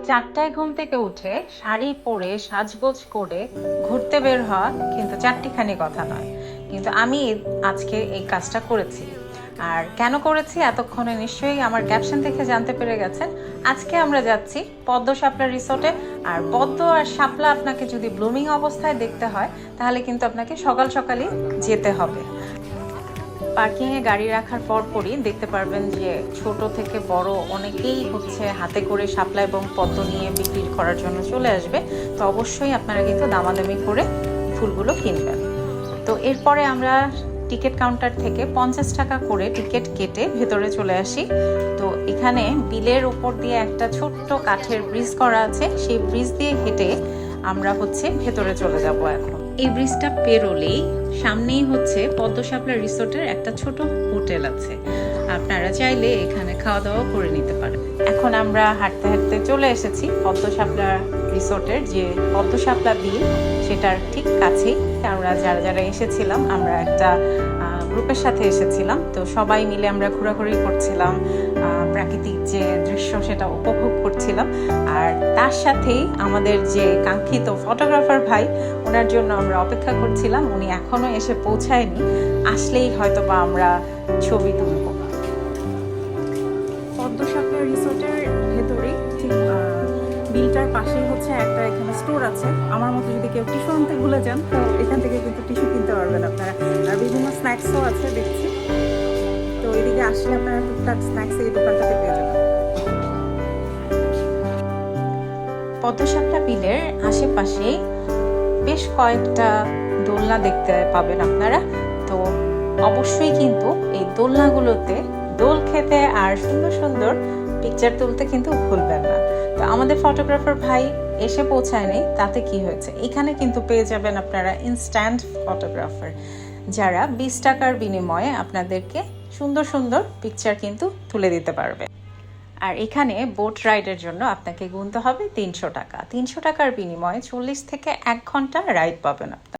4টায় ঘুম থেকে উঠে শাড়ি পরে সাজগোজ করে ঘুরতে বের হওয়া কিন্তু চারটিখানি কথা নয়, কিন্তু আমি আজকে এই কাজটা করেছি। আর কেন করেছি এতক্ষণে নিশ্চয়ই আমার ক্যাপশন থেকে জানতে পেরে গেছেন। আজকে আমরা যাচ্ছি পদ্ম শাপলা রিসোর্টে। আর পদ্ম আর শাপলা আপনাকে যদি ব্লুমিং অবস্থায় দেখতে হয় তাহলে কিন্তু আপনাকে সকাল সকালই যেতে হবে। পার্কিংয়ে গাড়ি রাখার পরপরই দেখতে পারবেন যে ছোট থেকে বড় অনেকেই হাতে করে শাপলা এবং পদ্ম নিয়ে বিক্রি করার জন্য চলে আসবে। তো অবশ্যই আপনারা কিন্তু দামাদামি করে ফুলগুলো কিনবেন। তো এরপরে আমরা টিকিট কাউন্টার থেকে 50 টাকা করে টিকিট কেটে ভেতরে চলে আসি। তো এখানে বিলের উপর দিয়ে একটা ছোট্ট কাঠের ব্রিজ করা আছে, সেই ব্রিজ দিয়ে হেঁটে আমরা ভেতরে চলে যাব। এখন এই ব্রিজটা পেরোলেই সামনেই পদ্ম শাপলা রিসোর্টের একটা ছোট হোটেল আছে, আপনারা চাইলে এখানে খাওয়া দাওয়া করে নিতে পারেন। এখন আমরা হাঁটতে হাঁটতে চলে এসেছি পদ্ম শাপলা রিসোর্টের যে পদ্ম শাপলা বিল, সেটার ঠিক কাছেই। আমরা যারা যারা এসেছিলাম আমরা একটা গ্রুপের সাথে এসেছিলাম, তো সবাই মিলে আমরা ঘোরাঘুরি করছিলাম, প্রাকৃতিক যে দৃশ্য সেটা উপভোগ করছিলাম। আর তার সাথেই আমাদের যে কাঙ্ক্ষিত ফটোগ্রাফার ভাই, ওনার জন্য আমরা অপেক্ষা করছিলাম। উনি এখনো এসে পৌঁছায়নি, আসলেই হয়তো বা আমরা ছবি তুলব। পদ্ম শাপলা রিসোর্টের ভেতরেই ঠিক বিলটার পাশেই একটা এখানে স্টোর আছে। আমার মতো যদি কেউ টিস্যু আনতে ভুলে যান তো এখান থেকে কিন্তু টিস্যু কিনতে পারবেন আপনারা। আর বিভিন্ন স্ন্যাক্সও আছে দেখছি, তো এদিকে আসলে আপনারা টুকটাক স্ন্যাক্স এই দোকানটাতে পেয়ে যাবেন। পদ্ম শাপলা বিলের আশেপাশে বেশ কয়েকটা দোলনা দেখতে পাবেন আপনারা। তো অবশ্যই কিন্তু এই দোলনাগুলোতে দোল খেতে আর সুন্দর সুন্দর পিকচার তুলতে কিন্তু ভুলবেন না। তো আমাদের ফটোগ্রাফার ভাই এসে পৌঁছায়নি, তাতে কি হয়েছে, এখানে কিন্তু পেয়ে যাবেন আপনারা ইনস্ট্যান্ট ফটোগ্রাফার, যারা 20 টাকার বিনিময়ে আপনাদেরকে সুন্দর সুন্দর পিকচার কিন্তু তুলে দিতে পারবে। আর এখানে বোট রাইডের জন্য আপনাকে গুনতে হবে 300 টাকা। 300 টাকার বিনিময়ে 40 থেকে 1 ঘন্টা রাইড পাবেন আপনারা।